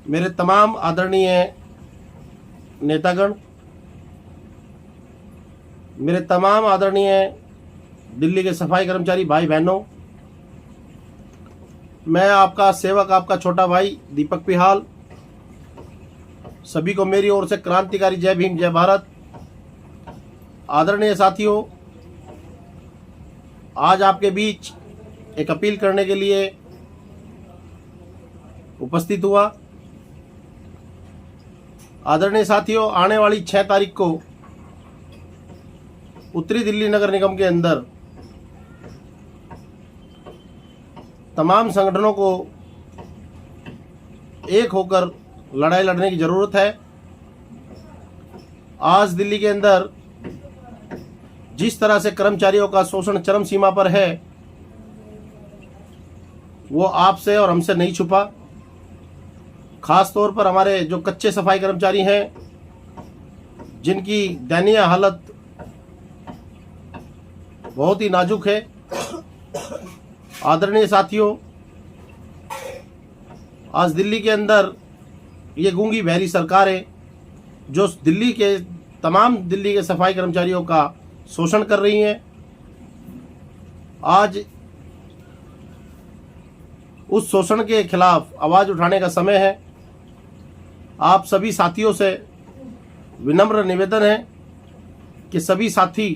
मेरे तमाम आदरणीय नेतागण, मेरे तमाम आदरणीय दिल्ली के सफाई कर्मचारी भाई बहनों, मैं आपका सेवक, आपका छोटा भाई दीपक पिहाल, सभी को मेरी ओर से क्रांतिकारी जय भीम जय भारत। आदरणीय साथियों, आज आपके बीच एक अपील करने के लिए उपस्थित हुआ। आदरणीय साथियों, आने वाली 6 तारीख को उत्तरी दिल्ली नगर निगम के अंदर तमाम संगठनों को एक होकर लड़ाई लड़ने की जरूरत है। आज दिल्ली के अंदर जिस तरह से कर्मचारियों का शोषण चरम सीमा पर है, वो आपसे और हमसे नहीं छुपा। खास तौर पर हमारे जो कच्चे सफाई कर्मचारी हैं, जिनकी दयनीय हालत बहुत ही नाजुक है। आदरणीय साथियों, आज दिल्ली के अंदर ये गूंगी बहरी सरकारें जो तमाम दिल्ली के सफाई कर्मचारियों का शोषण कर रही हैं, आज उस शोषण के खिलाफ आवाज उठाने का समय है। आप सभी साथियों से विनम्र निवेदन है कि सभी साथी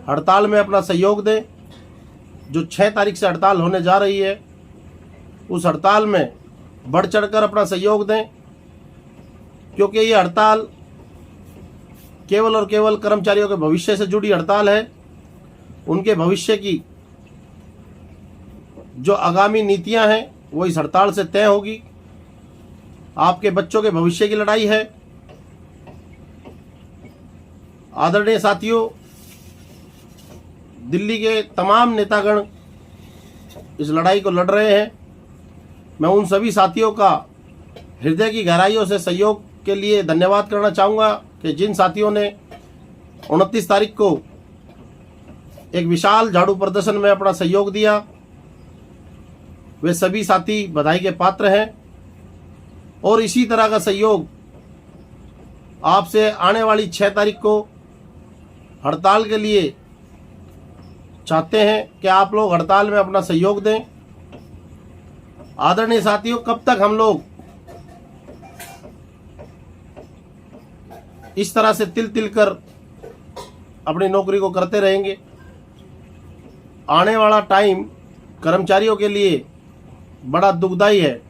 हड़ताल में अपना सहयोग दें। जो 6 तारीख से हड़ताल होने जा रही है, उस हड़ताल में बढ़ चढ़कर अपना सहयोग दें, क्योंकि ये हड़ताल केवल और केवल कर्मचारियों के भविष्य से जुड़ी हड़ताल है। उनके भविष्य की जो आगामी नीतियां हैं वो इस हड़ताल से तय होगी। आपके बच्चों के भविष्य की लड़ाई है। आदरणीय साथियों, दिल्ली के तमाम नेतागण इस लड़ाई को लड़ रहे हैं। मैं उन सभी साथियों का हृदय की गहराइयों से सहयोग के लिए धन्यवाद करना चाहूँगा कि जिन साथियों ने 29 तारीख को एक विशाल झाड़ू प्रदर्शन में अपना सहयोग दिया, वे सभी साथी बधाई के पात्र हैं। और इसी तरह का सहयोग आपसे आने वाली 6 तारीख को हड़ताल के लिए चाहते हैं कि आप लोग हड़ताल में अपना सहयोग दें। आदरणीय साथियों, कब तक हम लोग इस तरह से तिल तिल कर अपनी नौकरी को करते रहेंगे? आने वाला टाइम कर्मचारियों के लिए बड़ा दुखदाई है।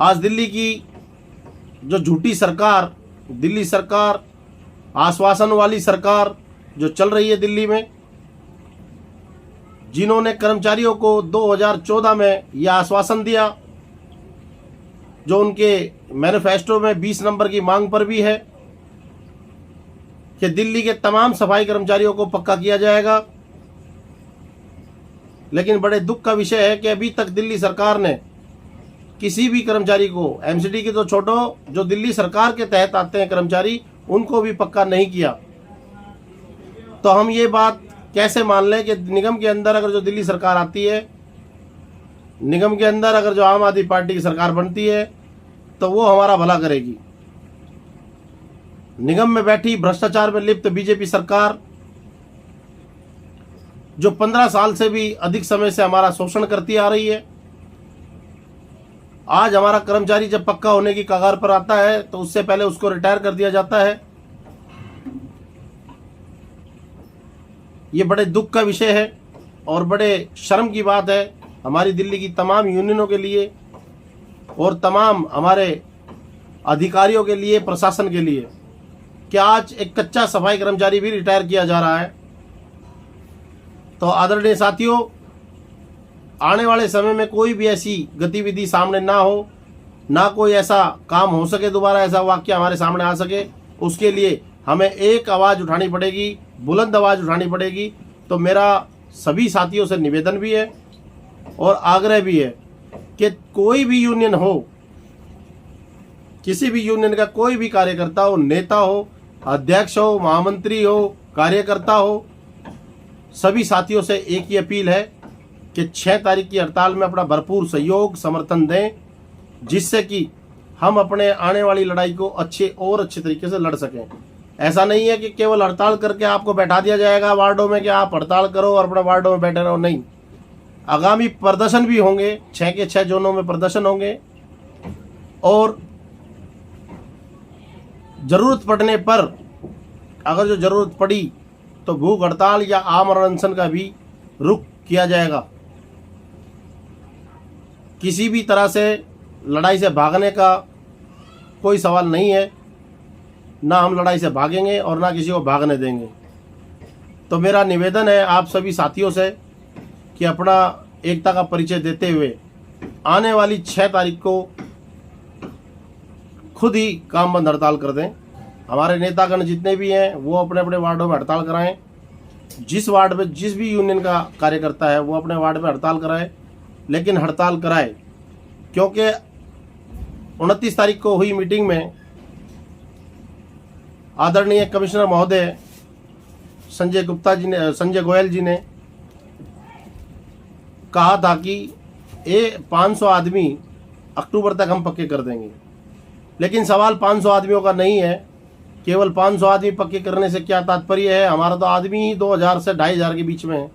आज दिल्ली की जो झूठी सरकार, दिल्ली सरकार, आश्वासन वाली सरकार जो चल रही है दिल्ली में, जिन्होंने कर्मचारियों को 2014 में यह आश्वासन दिया, जो उनके मैनिफेस्टो में 20 नंबर की मांग पर भी है कि दिल्ली के तमाम सफाई कर्मचारियों को पक्का किया जाएगा। लेकिन बड़े दुख का विषय है कि अभी तक दिल्ली सरकार ने किसी भी कर्मचारी को, एमसीडी की तो छोड़ो, जो दिल्ली सरकार के तहत आते हैं कर्मचारी, उनको भी पक्का नहीं किया। तो हम ये बात कैसे मान लें कि निगम के अंदर अगर जो दिल्ली सरकार आती है, निगम के अंदर अगर जो आम आदमी पार्टी की सरकार बनती है, तो वो हमारा भला करेगी। निगम में बैठी भ्रष्टाचार में लिप्त बीजेपी सरकार, जो 15 साल से भी अधिक समय से हमारा शोषण करती आ रही है, आज हमारा कर्मचारी जब पक्का होने की कगार पर आता है तो उससे पहले उसको रिटायर कर दिया जाता है। ये बड़े दुख का विषय है और बड़े शर्म की बात है हमारी दिल्ली की तमाम यूनियनों के लिए और तमाम हमारे अधिकारियों के लिए, प्रशासन के लिए, कि आज एक कच्चा सफाई कर्मचारी भी रिटायर किया जा रहा है। तो आदरणीय साथियों, आने वाले समय में कोई भी ऐसी गतिविधि सामने ना हो, ना कोई ऐसा काम हो सके, दोबारा ऐसा वाक्य हमारे सामने आ सके, उसके लिए हमें एक आवाज़ उठानी पड़ेगी, बुलंद आवाज़ उठानी पड़ेगी। तो मेरा सभी साथियों से निवेदन भी है और आग्रह भी है कि कोई भी यूनियन हो, किसी भी यूनियन का कोई भी कार्यकर्ता हो, नेता हो, अध्यक्ष हो, महामंत्री हो, कार्यकर्ता हो, सभी साथियों से एक ही अपील है कि 6 तारीख की हड़ताल में अपना भरपूर सहयोग समर्थन दें जिससे कि हम अपने आने वाली लड़ाई को अच्छे तरीके से लड़ सकें। ऐसा नहीं है कि केवल हड़ताल करके आपको बैठा दिया जाएगा वार्डों में कि आप हड़ताल करो और अपने वार्डों में बैठे रहो, नहीं। आगामी प्रदर्शन भी होंगे, 6 के 6 जोनों में प्रदर्शन होंगे और जरूरत पड़ने पर, अगर जो जरूरत पड़ी तो भूख हड़ताल या आमरण अनशन का भी रुख किया जाएगा। किसी भी तरह से लड़ाई से भागने का कोई सवाल नहीं है, ना हम लड़ाई से भागेंगे और ना किसी को भागने देंगे। तो मेरा निवेदन है आप सभी साथियों से कि अपना एकता का परिचय देते हुए आने वाली 6 तारीख को खुद ही काम बंद हड़ताल कर दें। हमारे नेतागण जितने भी हैं वो अपने अपने वार्डों में हड़ताल कराएं। जिस वार्ड में जिस भी यूनियन का कार्यकर्ता है वो अपने वार्ड में हड़ताल कराए, लेकिन हड़ताल कराए, क्योंकि 29 तारीख को हुई मीटिंग में आदरणीय कमिश्नर महोदय संजय गोयल जी ने कहा था कि 500 आदमी अक्टूबर तक हम पक्के कर देंगे। लेकिन सवाल 500 आदमियों का नहीं है। केवल 500 आदमी पक्के करने से क्या तात्पर्य है? हमारा तो आदमी ही 2000 से 2500 के बीच में है।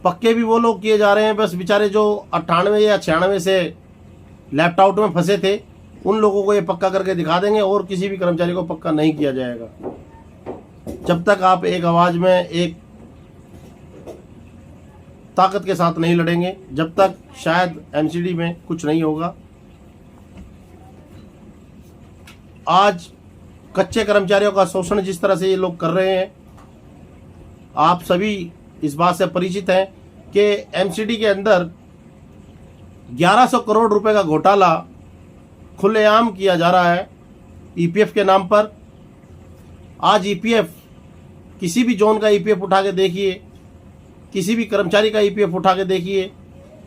पक्के भी वो लोग किए जा रहे हैं बस बेचारे जो 98 या 96 से लेफ्ट आउट में फंसे थे, उन लोगों को ये पक्का करके दिखा देंगे और किसी भी कर्मचारी को पक्का नहीं किया जाएगा। जब तक आप एक आवाज में, एक ताकत के साथ नहीं लड़ेंगे, जब तक शायद एमसीडी में कुछ नहीं होगा। आज कच्चे कर्मचारियों का शोषण जिस तरह से ये लोग कर रहे हैं, आप सभी इस बात से परिचित हैं कि एमसीडी के अंदर 1100 करोड़ रुपए का घोटाला खुलेआम किया जा रहा है ईपीएफ के नाम पर। आज ईपीएफ, किसी भी जोन का ईपीएफ उठा के देखिए, किसी भी कर्मचारी का ईपीएफ उठा के देखिए,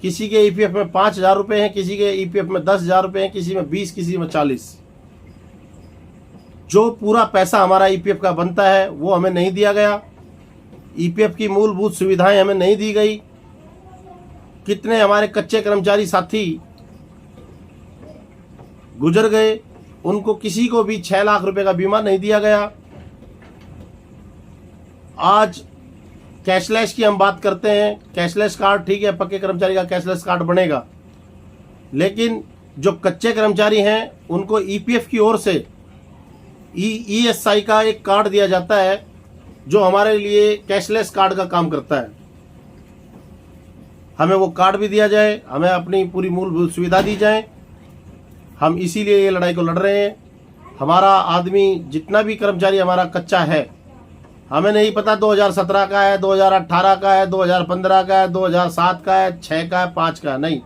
किसी के ईपीएफ में 5000 रुपये हैं, किसी के ईपीएफ में 10,000 रुपये हैं, किसी में 20, किसी में 40। जो पूरा पैसा हमारा ईपीएफ का बनता है वो हमें नहीं दिया गया। ईपीएफ की मूलभूत सुविधाएं हमें नहीं दी गई। कितने हमारे कच्चे कर्मचारी साथी गुजर गए, उनको किसी को भी 6 लाख रुपए का बीमा नहीं दिया गया। आज कैशलेस की हम बात करते हैं, कैशलेस कार्ड ठीक है, पक्के कर्मचारी का कैशलेस कार्ड बनेगा, लेकिन जो कच्चे कर्मचारी हैं उनको ईपीएफ की ओर से ईएसआई का एक कार्ड दिया जाता है जो हमारे लिए कैशलेस कार्ड का काम करता है। हमें वो कार्ड भी दिया जाए, हमें अपनी पूरी मूलभूत सुविधा दी जाए। हम इसीलिए ये लड़ाई को लड़ रहे हैं। हमारा आदमी, जितना भी कर्मचारी हमारा कच्चा है, हमें नहीं पता 2017 का है, 2018 का है, 2015 का है, 2007 का है, 6 का है, 5 का है, नहीं।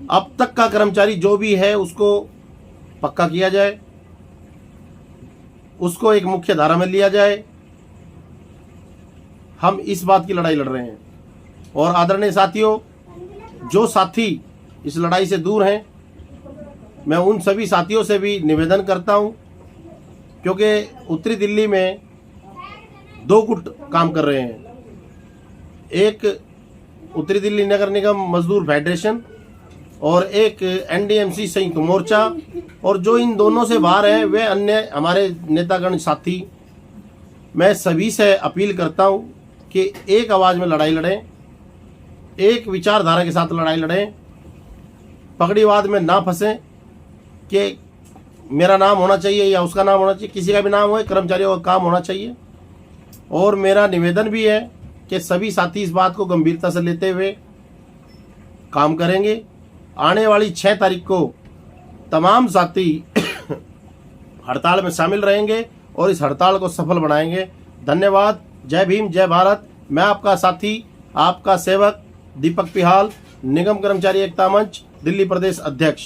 अब तक का कर्मचारी जो भी है उसको पक्का किया जाए, उसको एक मुख्य धारा में लिया जाए। हम इस बात की लड़ाई लड़ रहे हैं। और आदरणीय साथियों, जो साथी इस लड़ाई से दूर हैं, मैं उन सभी साथियों से भी निवेदन करता हूं, क्योंकि उत्तरी दिल्ली में 2 गुट काम कर रहे हैं। एक उत्तरी दिल्ली नगर निगम मजदूर फेडरेशन और एक एनडीएमसी संयुक्त मोर्चा, और जो इन दोनों से बाहर हैं वे अन्य हमारे नेतागण साथी। मैं सभी से अपील करता हूं कि एक आवाज में लड़ाई लड़ें, एक विचारधारा के साथ लड़ाई लड़ें, पगड़ीवाद में ना फंसें कि मेरा नाम होना चाहिए या उसका नाम होना चाहिए, किसी का भी नाम हो, कर्मचारियों का काम होना चाहिए। और मेरा निवेदन भी है कि सभी साथी इस बात को गंभीरता से लेते हुए काम करेंगे। आने वाली 6 तारीख को तमाम साथी हड़ताल में शामिल रहेंगे और इस हड़ताल को सफल बनाएंगे। धन्यवाद। जय भीम, जय भारत। मैं आपका साथी, आपका सेवक दीपक पिहाल, निगम कर्मचारी एकता मंच, दिल्ली प्रदेश अध्यक्ष।